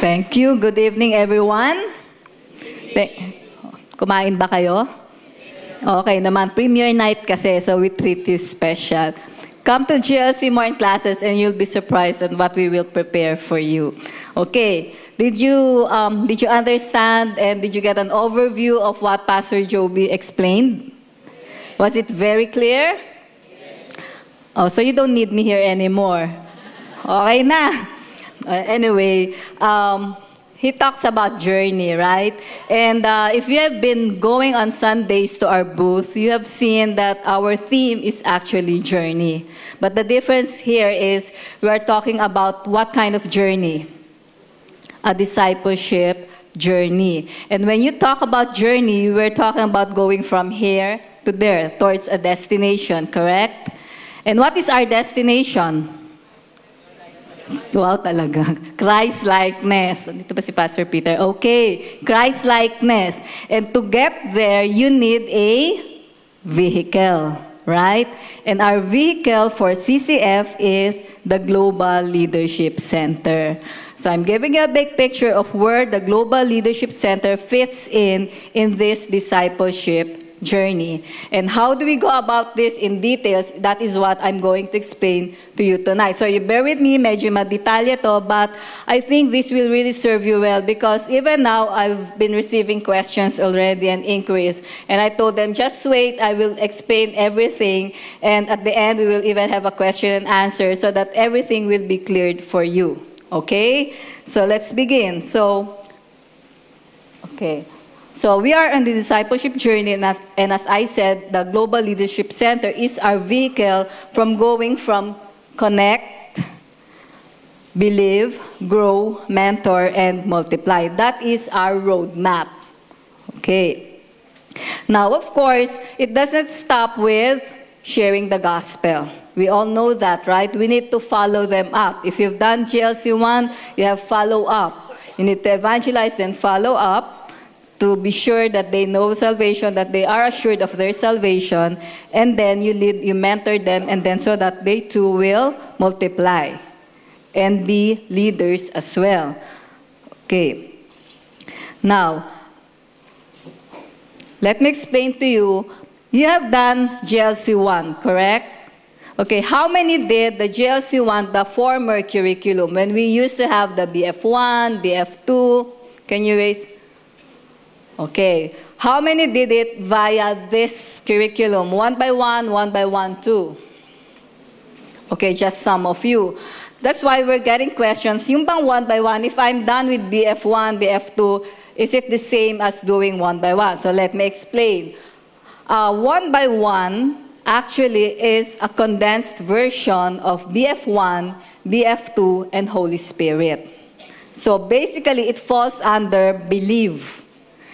Thank you. Good evening, everyone. Kumain ba kayo? Okay naman. Premiere night kasi, so we treat you special. Come to GLC morning classes and you'll be surprised at what we will prepare for you. Okay. Did you understand and did you get an overview of what Pastor Joby explained? Was it very clear? Oh, so you don't need me here anymore. Okay na. Anyway, he talks about journey, right? And if you have been going on Sundays to our booth, you have seen that our theme is actually journey. But the difference here is we are talking about what kind of journey? A discipleship journey. And when you talk about journey, we're talking about going from here to there, towards a destination, correct? And what is our destination? Wow, talaga. Christ-likeness. Dito ba si Pastor Peter? Okay, Christ-likeness. And to get there, you need a vehicle, right? And our vehicle for CCF is the Global Leadership Center. So I'm giving you a big picture of where the Global Leadership Center fits in this discipleship journey. And how do we go about this in details? That is what I'm going to explain to you tonight. So you bear with me, medyo madetalye to, but I think this will really serve you well because even now I've been receiving questions already and inquiries. And I told them, just wait, I will explain everything. And at the end, we will even have a question and answer so that everything will be cleared for you. Okay? So let's begin. So we are on the discipleship journey, and as I said, the Global Leadership Center is our vehicle from going from connect, believe, grow, mentor, and multiply. That is our roadmap. Okay. Now, of course, it doesn't stop with sharing the gospel. We all know that, right? We need to follow them up. If you've done GLC 1, you have follow up. You need to evangelize and follow up to be sure that they know salvation, that they are assured of their salvation, and then you mentor them, and then so that they too will multiply and be leaders as well. Okay. Now, let me explain to you. You have done GLC 1, correct? Okay, how many did the GLC 1, the former curriculum, when we used to have the BF1, BF2? Can you raise? Okay, how many did it via this curriculum? One by one, two? Okay, just some of you. That's why we're getting questions. Yung bang one by one, if I'm done with BF1, BF2, is it the same as doing one by one? So let me explain. One by one actually is a condensed version of BF1, BF2, and Holy Spirit. So basically, it falls under belief.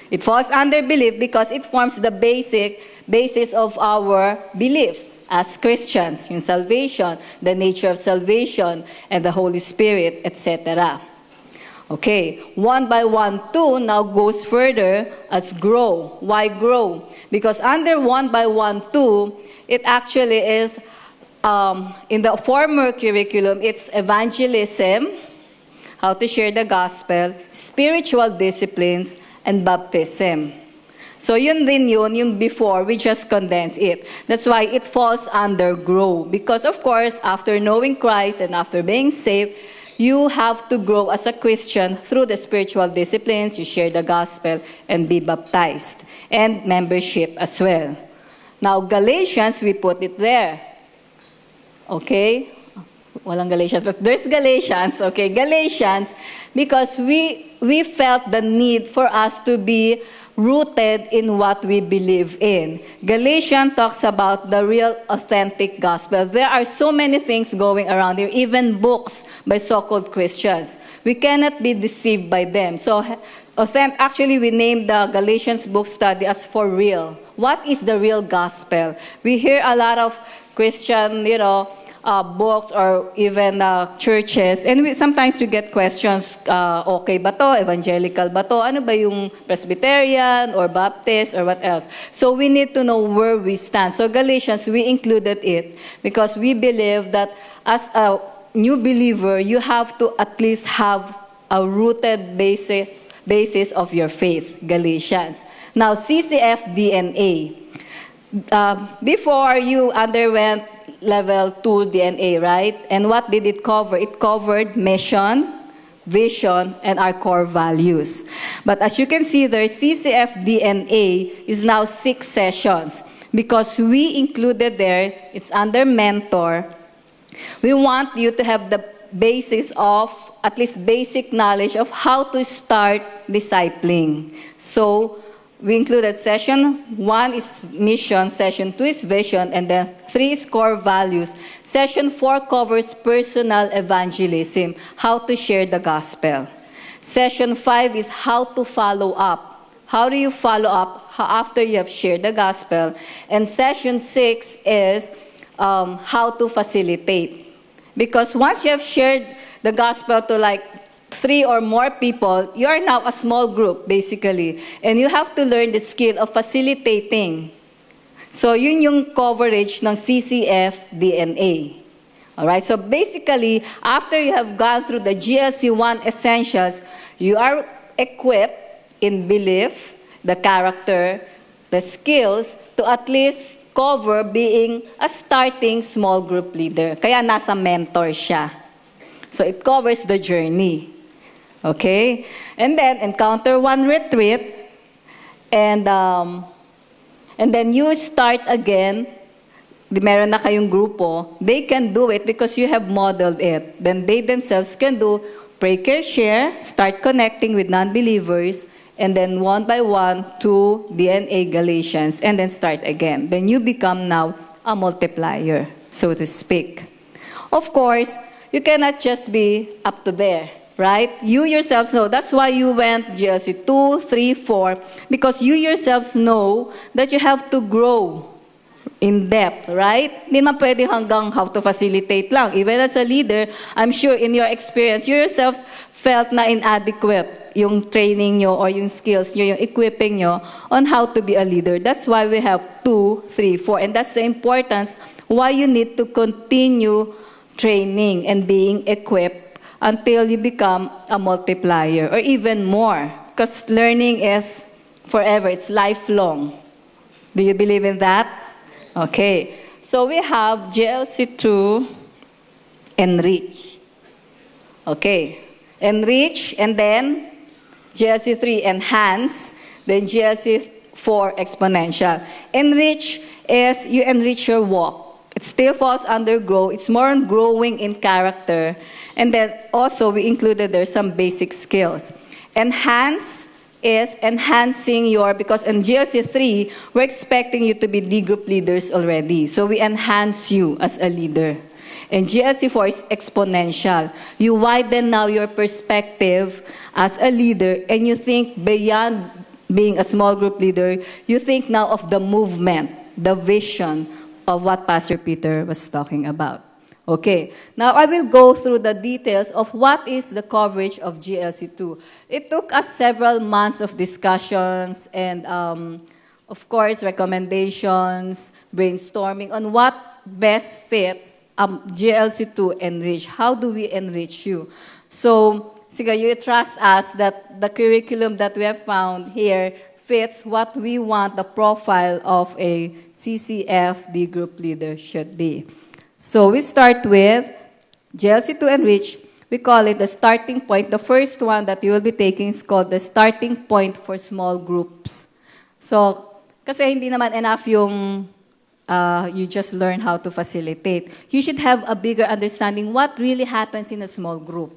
It falls under belief because it forms the basis of our beliefs as Christians, in salvation, the nature of salvation, and the Holy Spirit, etc. Okay, one by one, two now goes further as grow. Why grow? Because under one by one, two, it actually is, in the former curriculum, it's evangelism, how to share the gospel, spiritual disciplines, and baptism. So yun din yun, yung before, we just condense it. That's why it falls under grow. Because of course, after knowing Christ and after being saved, you have to grow as a Christian through the spiritual disciplines, you share the gospel, and be baptized. And membership as well. Now, Galatians, we put it there. Okay? Walang Galatians, but there's Galatians. Okay, Galatians, because we felt the need for us to be rooted in what we believe in. Galatians talks about the real authentic gospel. There are so many things going around here, even books by so-called Christians. We cannot be deceived by them. So actually, we named the Galatians book study as for real. What is the real gospel? We hear a lot of Christian, books or even churches. And sometimes we get questions, okay ba to? Evangelical ba to? Ano ba yung Presbyterian or Baptist or what else? So we need to know where we stand. So Galatians, we included it because we believe that as a new believer, you have to at least have a rooted basis of your faith, Galatians. Now, CCF DNA. Before you underwent level 2 DNA, right? And what did it cover? It covered mission, vision, and our core values. But as you can see there, CCF DNA is now 6 sessions because we included there, it's under mentor. We want you to have the basis of, at least basic knowledge of how to start discipling. So, we included session 1 is mission, session 2 is vision, and then 3 is core values. Session 4 covers personal evangelism, how to share the gospel. Session 5 is how to follow up. How do you follow up after you have shared the gospel? And session 6 is how to facilitate. Because once you have shared the gospel to like 3 or more people, you are now a small group, basically. And you have to learn the skill of facilitating. So, yun yung coverage ng CCF DNA. Alright, so basically, after you have gone through the GLC 1 essentials, you are equipped in belief, the character, the skills, to at least cover being a starting small group leader. Kaya nasa mentor siya. So, it covers the journey. Okay? And then, encounter 1 retreat, and then you start again, meron na kayong grupo, they can do it because you have modeled it. Then they themselves can do pray, care, share, start connecting with non-believers, and then one by one to DNA Galatians, and then start again. Then you become now a multiplier, so to speak. Of course, you cannot just be up to there. Right? You yourselves know. That's why you went GLC 2, 3, 4. Because you yourselves know that you have to grow in depth, right? Hindi naman pwede hanggang how to facilitate lang. Even as a leader, I'm sure in your experience, you yourselves felt na inadequate yung training nyo or yung skills nyo, yung equipping nyo on how to be a leader. That's why we have 2, 3, 4. And that's the importance why you need to continue training and being equipped until you become a multiplier or even more. Because learning is forever. It's lifelong. Do you believe in that? Okay. So we have GLC 2, enrich. Okay. Enrich, and then GLC 3, enhance. Then GLC 4, exponential. Enrich is you enrich your walk. It still falls under grow. It's more on growing in character. And then also we included there some basic skills. Enhance is enhancing your, because in GLC 3, we're expecting you to be D group leaders already. So we enhance you as a leader. And GLC 4 is exponential. You widen now your perspective as a leader, and you think beyond being a small group leader, you think now of the movement, the vision of what Pastor Peter was talking about. Okay, now I will go through the details of what is the coverage of GLC2. It took us several months of discussions and, of course, recommendations, brainstorming on what best fits GLC2 enrich. How do we enrich you? So, sige, you trust us that the curriculum that we have found here fits what we want the profile of a CCFD group leader should be. So we start with GLC2 enrich. We call it the starting point. The first one that you will be taking is called the starting point for small groups. So, kasi hindi naman enough yung you just learn how to facilitate. You should have a bigger understanding what really happens in a small group.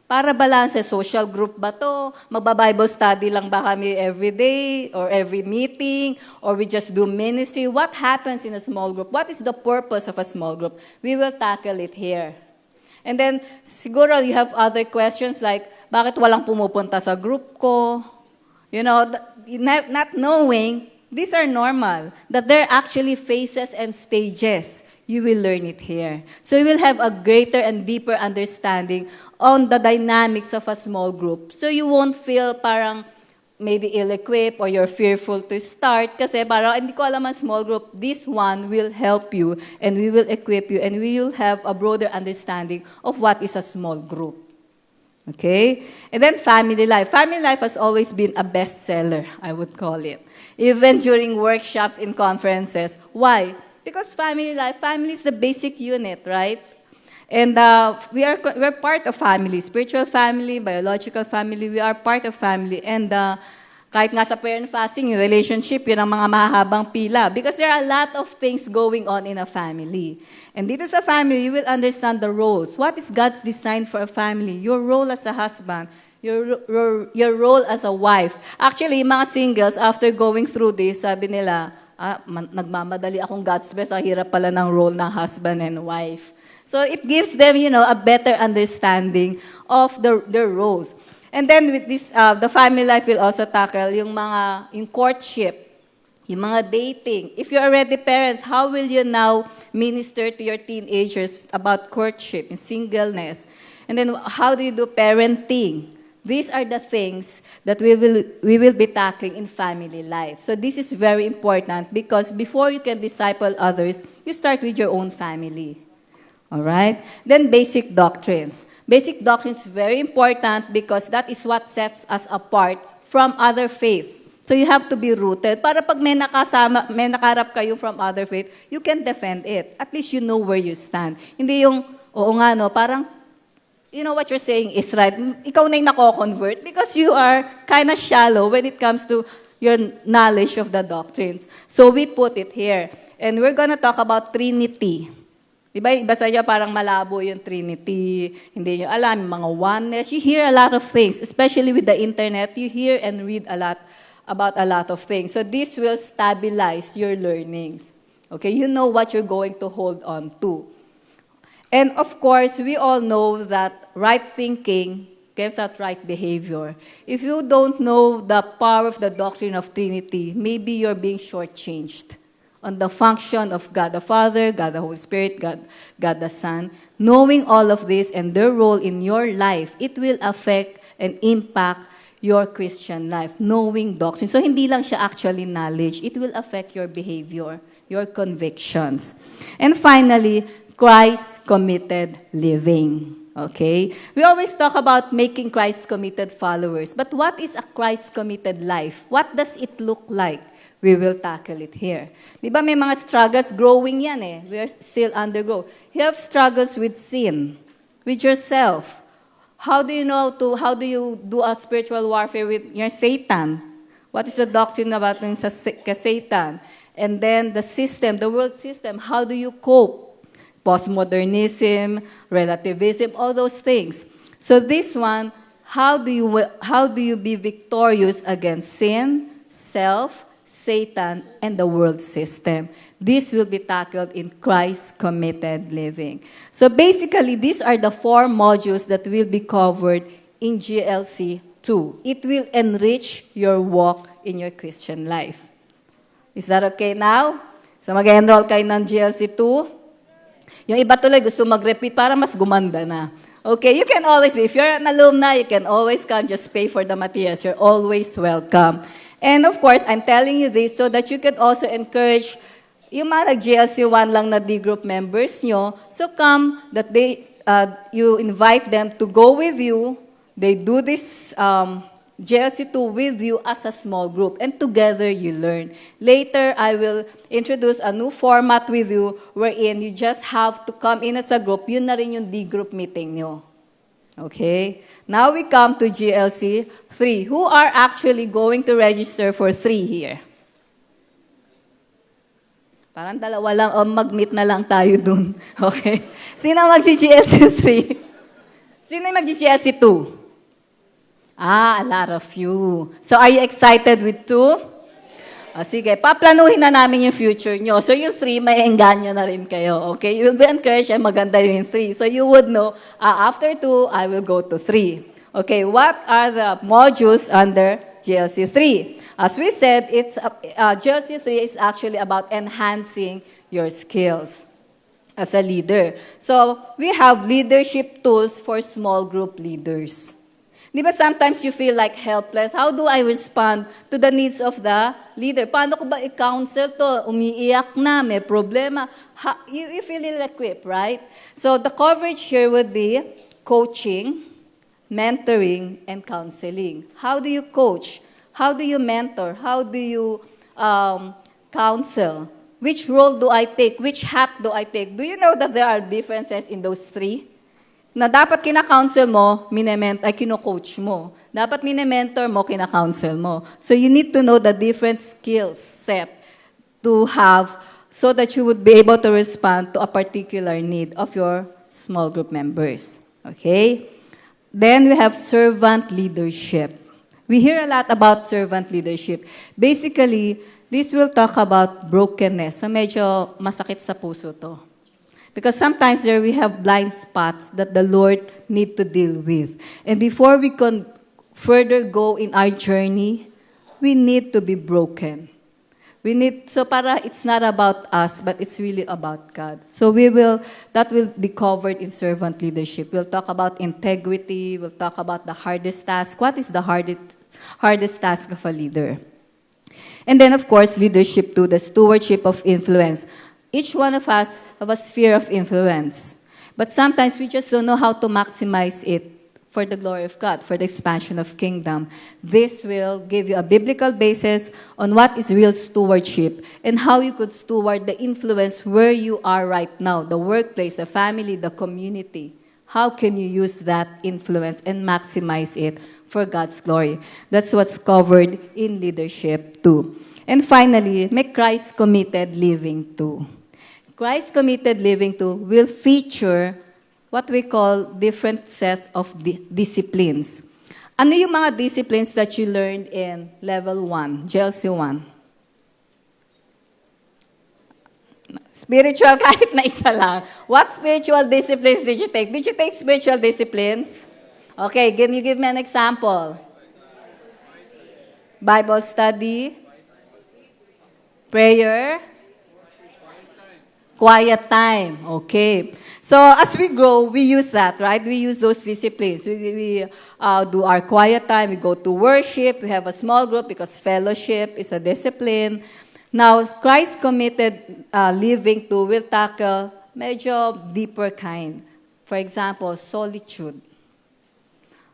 Para balance, social group ba to? Magba-Bible study lang ba kami every day or every meeting? Or we just do ministry? What happens in a small group? What is the purpose of a small group? We will tackle it here. And then, siguro you have other questions like, bakit walang pumupunta sa group ko? You know, not knowing, these are normal. That there are actually phases and stages. You will learn it here. So you will have a greater and deeper understanding on the dynamics of a small group. So you won't feel parang maybe ill-equipped or you're fearful to start kasi parang hindi ko alam ang small group. This one will help you and we will equip you and we will have a broader understanding of what is a small group. Okay? And then family life. Family life has always been a bestseller, I would call it. Even during workshops and conferences. Why? Because family is the basic unit, right? And we're part of family, spiritual family, biological family, we are part of family. And kahit nga sa prayer and fasting, yung relationship, yun ang mga mahahabang pila. Because there are a lot of things going on in a family. And dito sa family, you will understand the roles. What is God's design for a family? Your role as a husband, your role as a wife. Actually, yung mga singles, after going through this, sabi nila, nagmamadali akong God's best, ang hirap pala ng role ng husband and wife. So it gives them, a better understanding of their roles. And then with this, the family life will also tackle yung courtship, yung mga dating. If you're already parents, how will you now minister to your teenagers about courtship and singleness? And then how do you do parenting? These are the things that we will be tackling in family life. So this is very important because before you can disciple others, you start with your own family. All right? Then basic doctrines. Basic doctrines is very important because that is what sets us apart from other faith. So you have to be rooted. Para pag may nakarap kayo from other faith, you can defend it. At least you know where you stand. Hindi yung, parang, what you're saying is right. Ikaw na yung nako-convert because you are kind of shallow when it comes to your knowledge of the doctrines. So we put it here. And we're gonna talk about Trinity. Diba, iba sa inyo parang malabo yung Trinity, hindi nyo alam, yung mga oneness. You hear a lot of things, especially with the internet, you hear and read a lot about a lot of things. So this will stabilize your learnings. Okay, you know what you're going to hold on to. And of course, we all know that right thinking gives out right behavior. If you don't know the power of the doctrine of Trinity, maybe you're being shortchanged on the function of God the Father, God the Holy Spirit, God the Son. Knowing all of this and their role in your life, it will affect and impact your Christian life. Knowing doctrine. So hindi lang siya actually knowledge. It will affect your behavior, your convictions. And finally, Christ-committed living. Okay? We always talk about making Christ-committed followers. But what is a Christ-committed life? What does it look like? We will tackle it here. Di ba may mga struggles, growing yan eh. We are still undergo. You have struggles with sin, with yourself. How do you do a spiritual warfare with your Satan? What is the doctrine about yung Satan? And then the system, the world system, how do you cope? Postmodernism, relativism, all those things. So this one, how do you be victorious against sin, self, Satan, and the world system? This will be tackled in Christ-committed living. So basically, these are the 4 modules that will be covered in GLC 2. It will enrich your walk in your Christian life. Is that okay now? So mag-enroll kayo ng GLC 2. Yung iba tuloy gusto mag-repeat para mas gumanda na. Okay, you can always be, if you're an alumni, you can always come, just pay for the materials. You're always welcome. And of course, I'm telling you this so that you could also encourage yung mga nag-GLC 1 lang na D-group members nyo. So come, that you invite them to go with you. They do this GLC 2 with you as a small group. And together you learn. Later, I will introduce a new format with you wherein you just have to come in as a group. Yun na rin yung D-group meeting nyo. Okay? Now we come to GLC 3. Who are actually going to register for 3 here? Parang dalawa lang, o mag-meet na lang tayo dun. Okay? Sino mag-GLC 3? Sino mag-GLC 2? A lot of you. So are you excited with 2? Sige, paplanuhin na namin yung future nyo. So yung 3, may engganyo na rin kayo. Okay? You will be encouraged, maganda yung 3. So you would know, after 2, I will go to 3. Okay, what are the modules under GLC 3? As we said, GLC 3 is actually about enhancing your skills as a leader. So we have leadership tools for small group leaders. Di ba sometimes you feel like helpless? How do I respond to the needs of the leader? Paano ko ba i-counsel to? Umiiyak na, may problema. You feel ill-equipped, right? So the coverage here would be coaching, mentoring, and counseling. How do you coach? How do you mentor? How do you counsel? Which role do I take? Which hat do I take? Do you know that there are differences in those three? Na dapat kina-counsel mo, kino-coach mo. Dapat mine-mentor mo, kina-counsel mo. So you need to know the different skills set to have so that you would be able to respond to a particular need of your small group members. Okay? Then we have servant leadership. We hear a lot about servant leadership. Basically, this will talk about brokenness. So medyo masakit sa puso to. Because sometimes there we have blind spots that the Lord need to deal with. And before we can further go in our journey, we need to be broken. So para it's not about us, but it's really about God. So that will be covered in servant leadership. We'll talk about integrity, we'll talk about the hardest task. What is the hardest task of a leader? And then of course, leadership too, the stewardship of influence. Each one of us have a sphere of influence. But sometimes we just don't know how to maximize it for the glory of God, for the expansion of kingdom. This will give you a biblical basis on what is real stewardship and how you could steward the influence where you are right now, the workplace, the family, the community. How can you use that influence and maximize it for God's glory? That's what's covered in leadership too. And finally, make Christ-committed living too. Christ-committed living too will feature what we call different sets of disciplines. Ano yung mga disciplines that you learned in level 1, GLC 1? Spiritual, kahit na isa lang. What spiritual disciplines did you take? Did you take spiritual disciplines? Okay, can you give me an example? Bible study? Prayer? Quiet time. Okay. So as we grow, we use that, right? We use those disciplines. We do our quiet time. We go to worship. We have a small group because fellowship is a discipline. Now, Christ-committed living too will tackle medyo deeper kind. For example, solitude.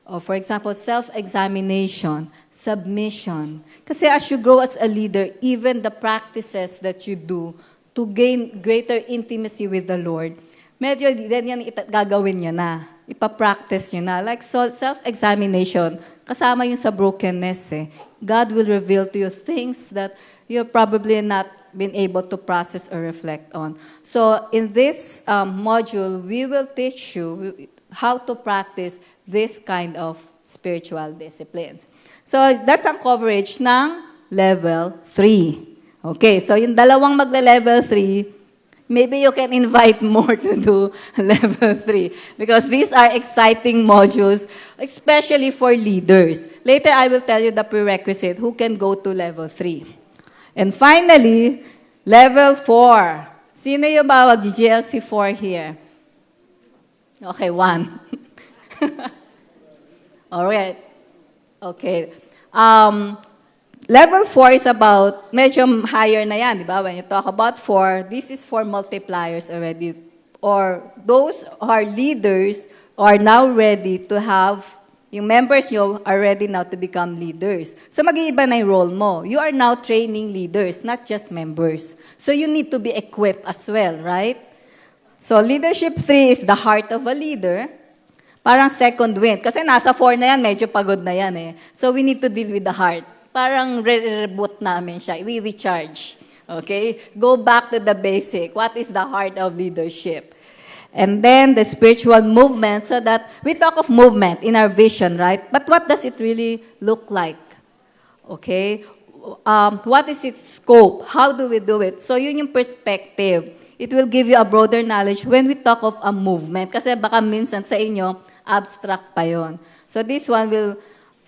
Or for example, self-examination, submission. Kasi as you grow as a leader, even the practices that you do to gain greater intimacy with the Lord, medyo yan gagawin niya na. Ipapractice niya na. Like self-examination, kasama yun sa brokenness eh. God will reveal to you things that you're probably not been able to process or reflect on. So in this module, we will teach you how to practice this kind of spiritual disciplines. So that's ang coverage ng level 3. Okay, so yung dalawang magla-level 3, maybe you can invite more to do level 3 because these are exciting modules, especially for leaders. Later, I will tell you the prerequisite who can go to level 3. And finally, level 4. Sino yung bawag GLC 4 here? Okay, 1. All right. Okay. Level 4 is about, medyo higher na yan, di ba? When you talk about 4, this is for multipliers already. Or those who are leaders are now ready to have, yung members nyo are ready now to become leaders. So mag-iiba na yung role mo. You are now training leaders, not just members. So you need to be equipped as well, right? So leadership 3 is the heart of a leader. Parang second wind. Kasi nasa 4 na yan, medyo pagod na yan eh. So we need to deal with the heart. Parang reboot namin siya. We recharge. Okay? Go back to the basic. What is the heart of leadership? And then the spiritual movement, so that we talk of movement in our vision, right? But what does it really look like? Okay? What is its scope? How do we do it? So yun yung perspective. It will give you a broader knowledge when we talk of a movement. Kasi baka minsan sa inyo, abstract pa yon. So this one will,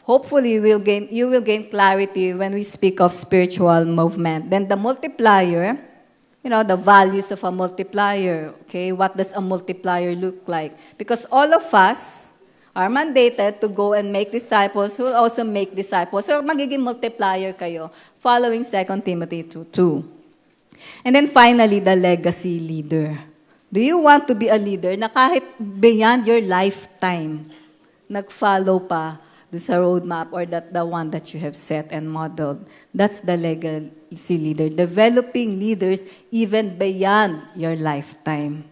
hopefully, you will gain clarity when we speak of spiritual movement. Then the multiplier, the values of a multiplier. Okay, what does a multiplier look like? Because all of us are mandated to go and make disciples who will also make disciples. So magiging multiplier kayo, following 2 Timothy 2:2. And then finally, the legacy leader. Do you want to be a leader na kahit beyond your lifetime, nag-follow pa sa roadmap or the one that you have set and modeled. That's the legacy leader. Developing leaders even beyond your lifetime.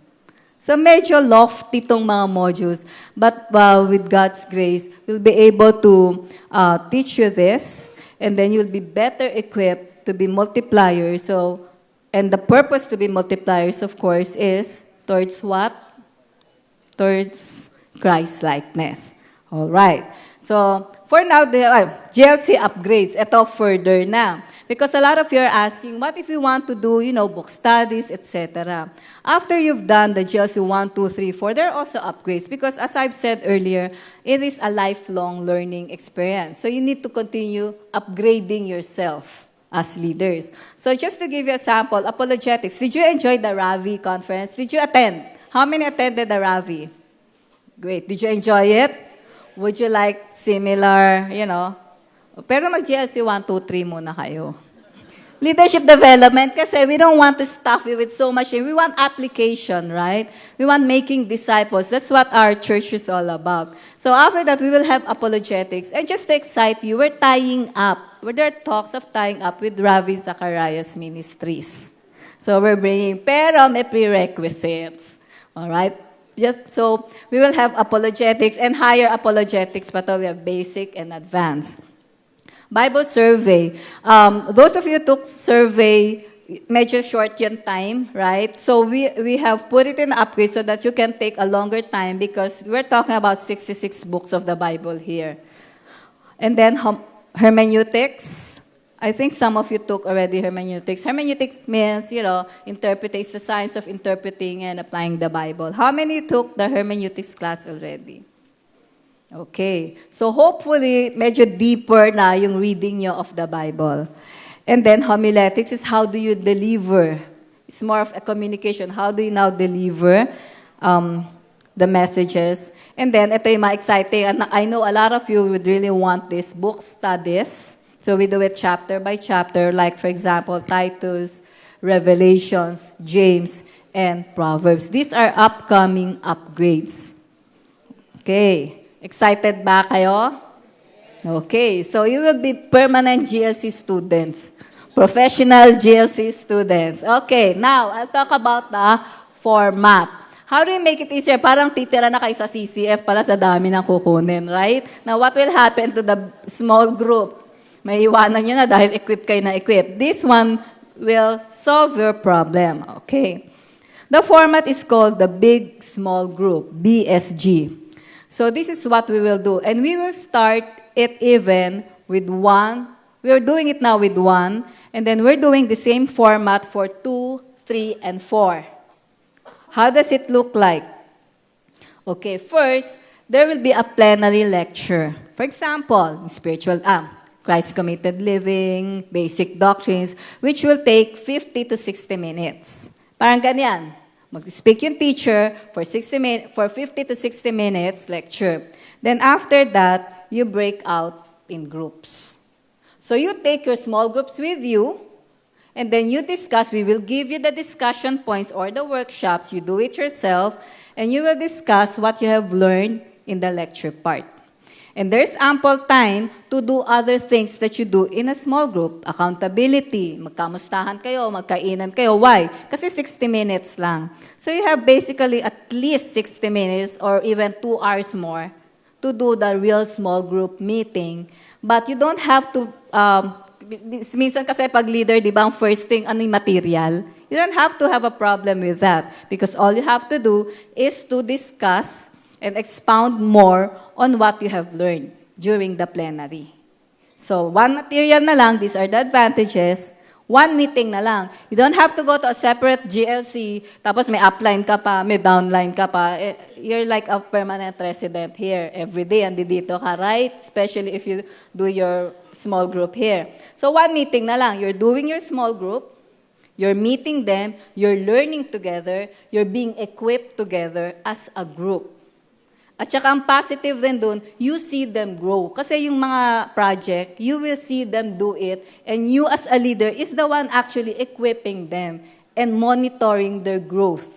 So medyo lofty itong mga modules, but with God's grace, we'll be able to teach you this, and then you'll be better equipped to be multipliers. So, and the purpose to be multipliers, of course, is towards what? Towards Christ-likeness. All right. So, for now, the GLC upgrades. Ito further na. Because a lot of you are asking, what if we want to do, book studies, etc. After you've done the GLC 1, 2, 3, 4, there are also upgrades. Because as I've said earlier, it is a lifelong learning experience. So you need to continue upgrading yourself as leaders. So just to give you a sample, apologetics. Did you enjoy the Ravi conference? Did you attend? How many attended the Ravi? Great. Did you enjoy it? Would you like similar, Pero mag-GLC 1, 2, 3 muna kayo. Leadership development, kasi we don't want to stuff you with so much. We want application, right? We want making disciples. That's what our church is all about. So after that, we will have apologetics. And just to excite you, we're tying up. There are talks of tying up with Ravi Zacharias Ministries. So we're bringing, pero may prerequisites. All right? So we will have apologetics and higher apologetics, but we have basic and advanced. Bible survey. Those of you who took survey, medyo short yung time, right? So we have put it in upgrade so that you can take a longer time because we're talking about 66 books of the Bible here. And then hermeneutics. I think some of you took already hermeneutics. Hermeneutics means, interpreting, the science of interpreting and applying the Bible. How many took the hermeneutics class already? Okay. So hopefully, medyo deeper na yung reading nyo of the Bible. And then homiletics is how do you deliver? It's more of a communication. How do you now deliver the messages? And then, ito yung exciting. And I know a lot of you would really want this, book studies. So we do it chapter by chapter, like for example, Titus, Revelations, James, and Proverbs. These are upcoming upgrades. Okay. Excited ba kayo? Okay. So you will be permanent GLC students. Professional GLC students. Okay. Now, I'll talk about the format. How do you make it easier? Parang titira na kayo sa CCF pala sa dami ng kukunin, right? Now, what will happen to the small group? May iwanan nyo na dahil equip kayo na equip. This one will solve your problem. Okay. The format is called the Big Small Group, BSG. So this is what we will do. And we will start it even with 1. We're doing it now with 1. And then we're doing the same format for 2, 3, and 4. How does it look like? Okay, first, there will be a plenary lecture. For example, spiritual Christ-committed living, basic doctrines, which will take 50 to 60 minutes. Parang ganyan. Mag-speak yung teacher for 50 to 60 minutes lecture. Then after that, you break out in groups. So you take your small groups with you, and then you discuss. We will give you the discussion points or the workshops. You do it yourself, and you will discuss what you have learned in the lecture part. And there's ample time to do other things that you do in a small group. Accountability, magkamustahan kayo, magkainan kayo. Why? Kasi 60 minutes lang. So you have basically at least 60 minutes or even 2 hours more to do the real small group meeting. But you don't have to, minsan kasi pag leader, di ba, ang first thing, ano yung material? You don't have to have a problem with that because all you have to do is to discuss and expound more on what you have learned during the plenary. So, one material na lang, these are the advantages. One meeting na lang. You don't have to go to a separate GLC, tapos may upline ka pa, may downline ka pa. You're like a permanent resident here. Every day, andito ka, right? Especially if you do your small group here. So, one meeting na lang. You're doing your small group, you're meeting them, you're learning together, you're being equipped together as a group. At saka ang positive din dun, you see them grow. Kasi yung mga project, you will see them do it, and you as a leader is the one actually equipping them and monitoring their growth.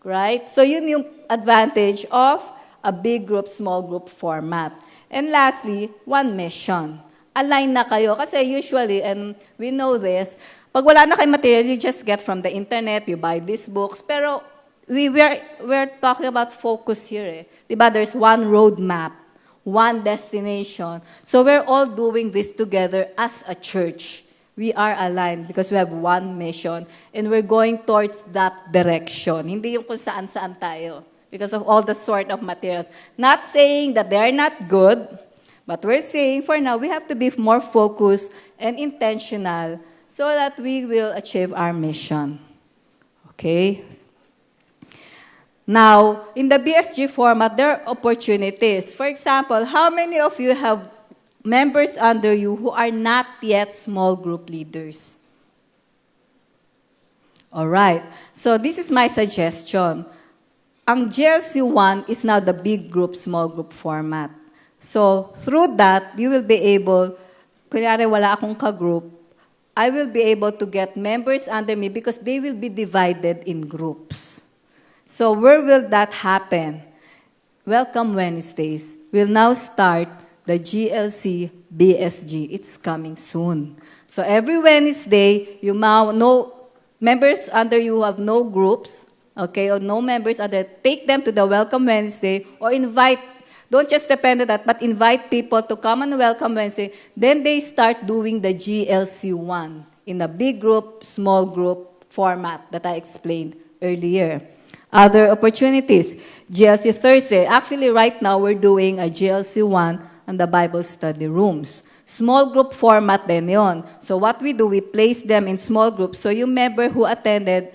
Right? So yun yung advantage of a big group, small group format. And lastly, one mission. Align na kayo. Kasi usually, and we know this, pag wala na kayong material, you just get from the internet, you buy these books. Pero we're talking about focus here. Diba? There's one roadmap, one destination. So we're all doing this together as a church. We are aligned because we have one mission and we're going towards that direction. Hindi yung kung saan-saan tayo because of all the sort of materials. Not saying that they are not good, but we're saying for now we have to be more focused and intentional so that we will achieve our mission. Okay? Now, in the BSG format, there are opportunities. For example, how many of you have members under you who are not yet small group leaders? All right. So this is my suggestion. Ang GLC 1 is now the big group, small group format. So through that, you will be able, kunyari wala akong ka-group, I will be able to get members under me because they will be divided in groups. So where will that happen? Welcome Wednesdays. We'll now start the GLC BSG. It's coming soon. So every Wednesday, you now know members under you who have no groups, okay, or no members under, take them to the Welcome Wednesday or invite, don't just depend on that, but invite people to come on Welcome Wednesday. Then they start doing the GLC 1 in a big group, small group format that I explained earlier. Other opportunities, GLC Thursday. Actually, right now, we're doing a GLC 1 on the Bible study rooms. Small group format din yon. So what we do, we place them in small groups. So yung member who attended,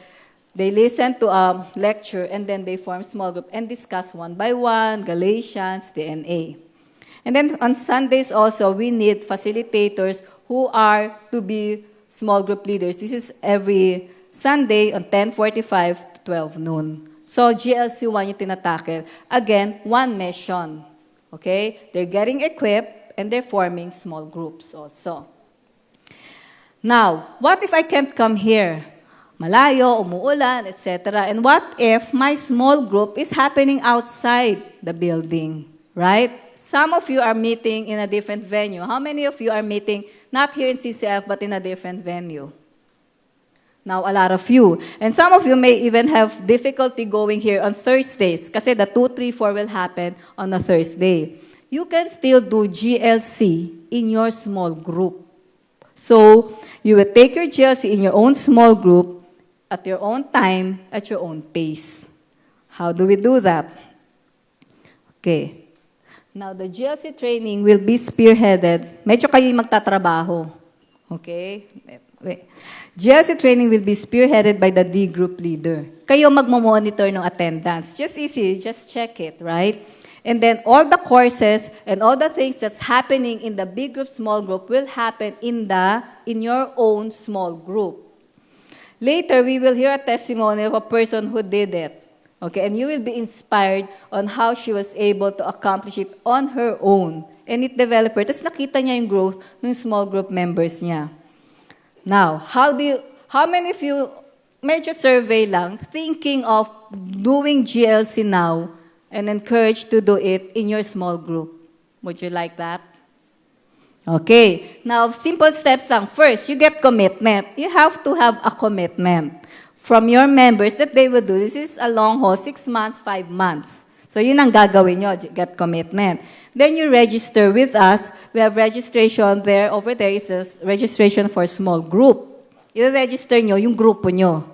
they listen to a lecture and then they form small group and discuss one by one, Galatians, DNA. And then on Sundays also, we need facilitators who are to be small group leaders. This is every Sunday on 10:45 to 12 noon. So GLC 1 yung tinatakel. Again, one mission. Okay? They're getting equipped and they're forming small groups also. Now, what if I can't come here? Malayo, umuulan, etc. And what if my small group is happening outside the building? Right? Some of you are meeting in a different venue. How many of you are meeting not here in CCF but in a different venue? Now, a lot of you. And some of you may even have difficulty going here on Thursdays kasi the 2, 3, 4 will happen on a Thursday. You can still do GLC in your small group. So, you will take your GLC in your own small group at your own time, at your own pace. How do we do that? Okay. Now, the GLC training will be spearheaded. Medyo kayo yung magtatrabaho. Okay? Wait. GLC training will be spearheaded by the D group leader. Kayo magmo-monitor ng attendance. Just easy, just check it, right? And then all the courses and all the things that's happening in the big group, small group will happen in your own small group. Later, we will hear a testimony of a person who did it. Okay, and you will be inspired on how she was able to accomplish it on her own. And it developed her. Tapos nakita niya yung growth ng small group members niya. Now, how many of you, medyo survey lang, thinking of doing GLC now and encouraged to do it in your small group? Would you like that? Okay. Now, simple steps lang. First, you get commitment. You have to have a commitment from your members that they will do. This is a long haul, 6 months, 5 months. So yun ang gagawin nyo, get commitment. Then you register with us. We have registration there. Over there is a registration for small group. I-register nyo yung grupo nyo.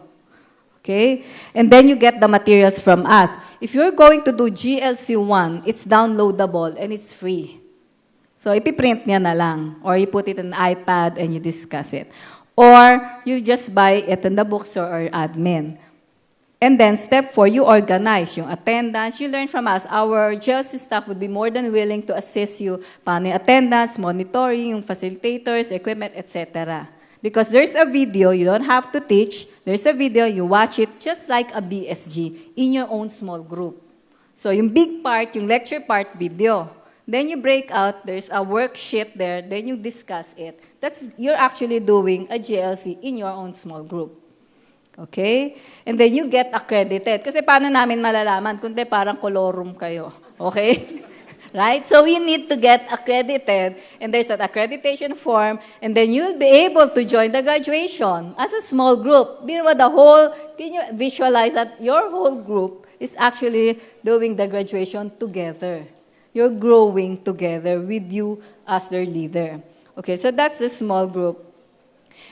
Okay? And then you get the materials from us. If you're going to do GLC 1, it's downloadable and it's free. So ipiprint niya na lang. Or you put it on iPad and you discuss it. Or you just buy it in the bookstore or admin. And then, step 4, you organize yung attendance. You learn from us. Our GLC staff would be more than willing to assist you paano yung attendance, monitoring, yung facilitators, equipment, etc. Because there's a video, you don't have to teach. There's a video, you watch it just like a BSG in your own small group. So yung big part, yung lecture part, video. Then you break out, there's a worksheet there, then you discuss it. You're actually doing a GLC in your own small group. Okay? And then you get accredited. Kasi paano namin malalaman? Kundi parang kolorum kayo. Okay? Right? So you need to get accredited, and there's an accreditation form, and then you'll be able to join the graduation as a small group. Can you visualize that your whole group is actually doing the graduation together? You're growing together with you as their leader. Okay, so that's the small group.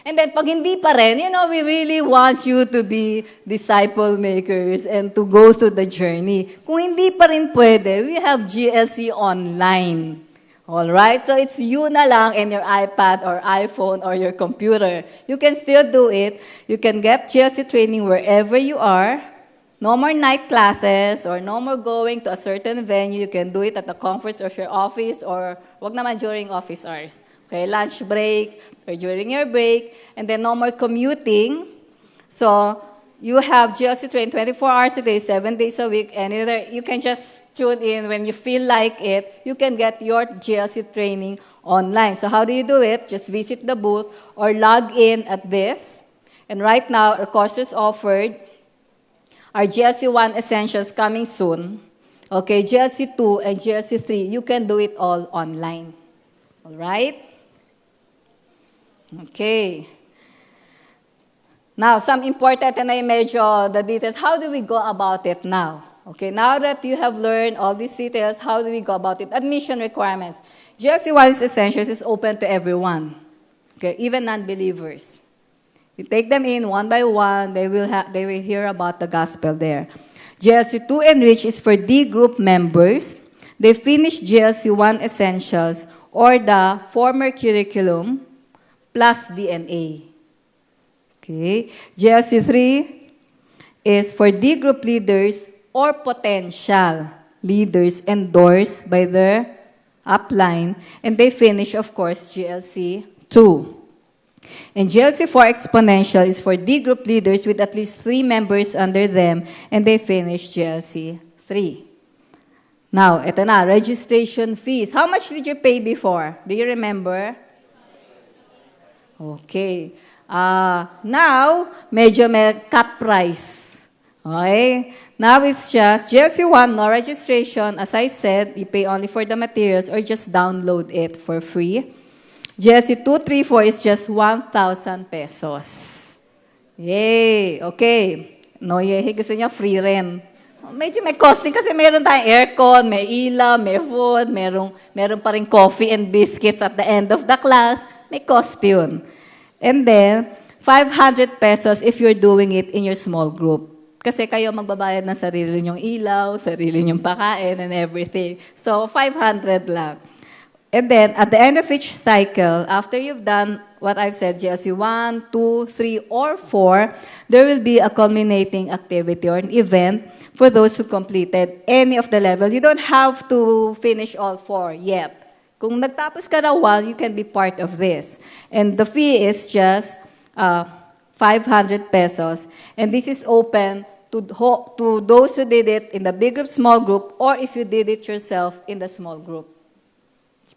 And then pag hindi pa rin, we really want you to be disciple makers and to go through the journey. Kung hindi pa rin pwede, we have GLC Online. Alright? So it's you na lang in your iPad or iPhone or your computer. You can still do it. You can get GLC training wherever you are. No more night classes or no more going to a certain venue. You can do it at the comforts of your office or wag naman during office hours. Okay, lunch break or during your break, and then no more commuting. So you have GLC train 24 hours a day, 7 days a week, and you can just tune in when you feel like it. You can get your GLC training online. So how do you do it? Just visit the booth or log in at this. And right now, our courses offered are GLC 1 Essentials coming soon. Okay, GLC 2 and GLC 3, you can do it all online. All right? Okay. Now, some important and medyo the details. How do we go about it now? Okay, now that you have learned all these details, how do we go about it? Admission requirements. GLC 1 Essentials is open to everyone. Okay, even non-believers. You take them in one by one, they will hear about the gospel there. GLC 2 Enrich is for D group members. They finish GLC 1 Essentials or the former curriculum plus DNA. Okay. GLC 3 is for D group leaders or potential leaders endorsed by their upline, and they finish, of course, GLC 2. And GLC 4 Exponential is for D group leaders with at least 3 members under them, and they finish GLC 3. Now, ito na, registration fees. How much did you pay before? Do you remember? Okay. Now, medyo may cap price. Okay? Now it's just GLC 1, no registration. As I said, you pay only for the materials or just download it for free. GLC 2, 3, 4 is just 1,000 pesos. Yay! Okay. No, yay. Gusto niya free rin. Medyo may costing kasi meron tayong aircon, may ilaw, may food, meron pa rin coffee and biscuits at the end of the class. May cost yun. And then, 500 pesos if you're doing it in your small group. Kasi kayo magbabayad ng sarili nyong ilaw, sarili nyong pakain, and everything. So, 500 lang. And then, at the end of each cycle, after you've done what I've said, GLC 1, 2, 3, or 4, there will be a culminating activity or an event for those who completed any of the level. You don't have to finish all 4 yet. Kung nagtapos ka na 1, you can be part of this. And the fee is just 500 pesos. And this is open to those who did it in the big group, small group, or if you did it yourself in the small group.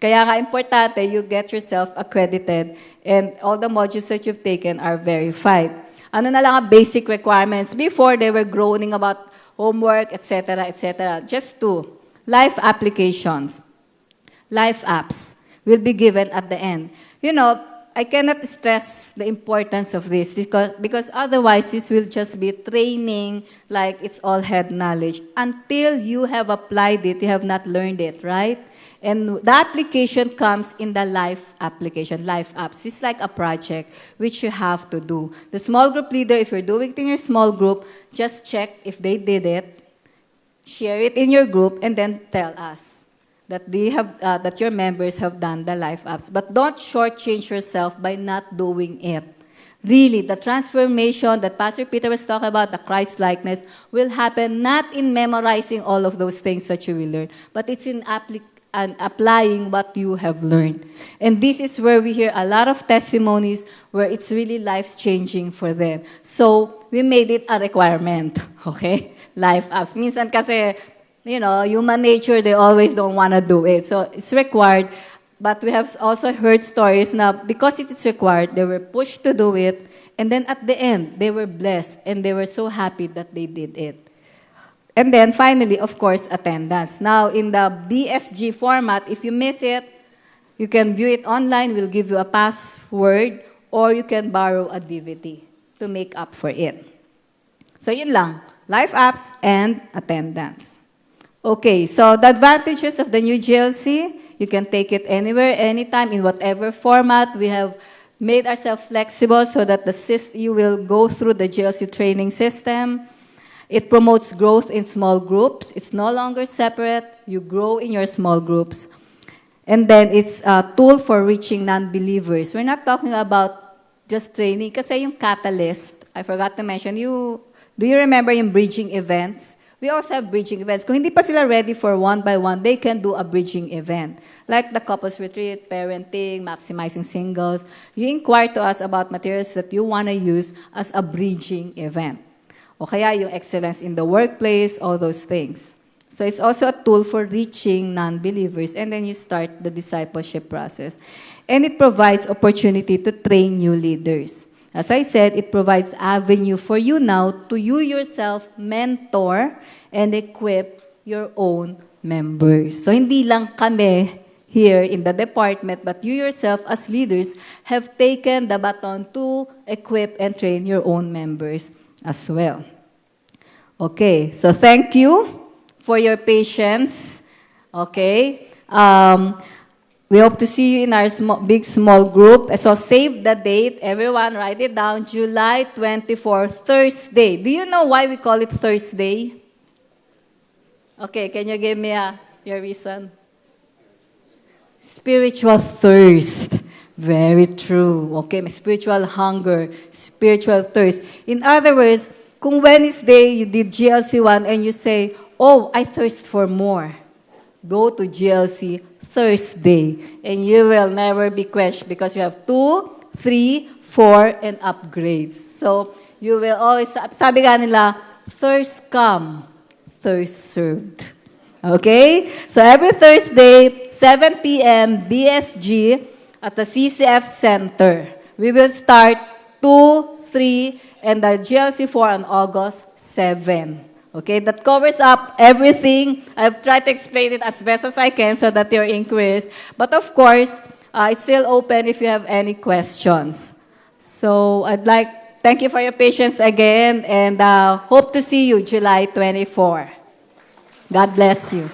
Kaya nga importante, you get yourself accredited and all the modules that you've taken are verified. Ano na lang ang basic requirements? Before, they were groaning about homework, etc., etc. Just 2. Life applications. Life apps will be given at the end. I cannot stress the importance of this because otherwise this will just be training like it's all head knowledge. Until you have applied it, you have not learned it, right? And the application comes in the life application, life apps. It's like a project which you have to do. The small group leader, if you're doing it in your small group, just check if they did it, share it in your group, and then tell us that that your members have done the life apps. But don't shortchange yourself by not doing it. Really, the transformation that Pastor Peter was talking about, the Christ-likeness, will happen not in memorizing all of those things that you will learn, but it's in applying what you have learned. And this is where we hear a lot of testimonies where it's really life-changing for them. So, we made it a requirement, okay? Life apps. Minsan kasi, human nature, they always don't want to do it. So, it's required. But we have also heard stories now, because it is required, they were pushed to do it. And then at the end, they were blessed. And they were so happy that they did it. And then finally, of course, attendance. Now, in the BSG format, if you miss it, you can view it online. We'll give you a password, or you can borrow a DVD to make up for it. So yun lang, life apps and attendance. Okay, so the advantages of the new GLC, you can take it anywhere, anytime, in whatever format. We have made ourselves flexible so that you will go through the GLC training system. It promotes growth in small groups. It's no longer separate. You grow in your small groups. And then it's a tool for reaching non-believers. We're not talking about just training. Kasi yung catalyst, I forgot to mention, do you remember yung bridging events? We also have bridging events. Kung hindi pa sila ready for one by one, they can do a bridging event. Like the couples retreat, parenting, maximizing singles. You inquire to us about materials that you want to use as a bridging event. O kaya yung excellence in the workplace, all those things. So it's also a tool for reaching non-believers, and then you start the discipleship process. And it provides opportunity to train new leaders. As I said, it provides avenue for you now to you yourself mentor and equip your own members. So hindi lang kami here in the department, but you yourself as leaders have taken the baton to equip and train your own members as well. Okay, so thank you for your patience. Okay, we hope to see you in our big small group. So save the date. Everyone write it down. July 24, Thursday. Do you know why we call it Thursday? Okay, can you give me your reason? Spiritual thirst. Very true. Okay, may spiritual hunger, spiritual thirst. In other words, kung Wednesday you did GLC 1 and you say, oh, I thirst for more, go to GLC Thursday and you will never be quenched because you have 2, 3, 4, and upgrades. So you will always, sabi nga nila, thirst come, thirst served. Okay? So every Thursday, 7 p.m., BSG at the CCF Center. We will start 2, 3, and the GLC 4 on August 7. Okay, that covers up everything. I've tried to explain it as best as I can so that you're increased. But of course, it's still open if you have any questions. So thank you for your patience again, and hope to see you July 24. God bless you.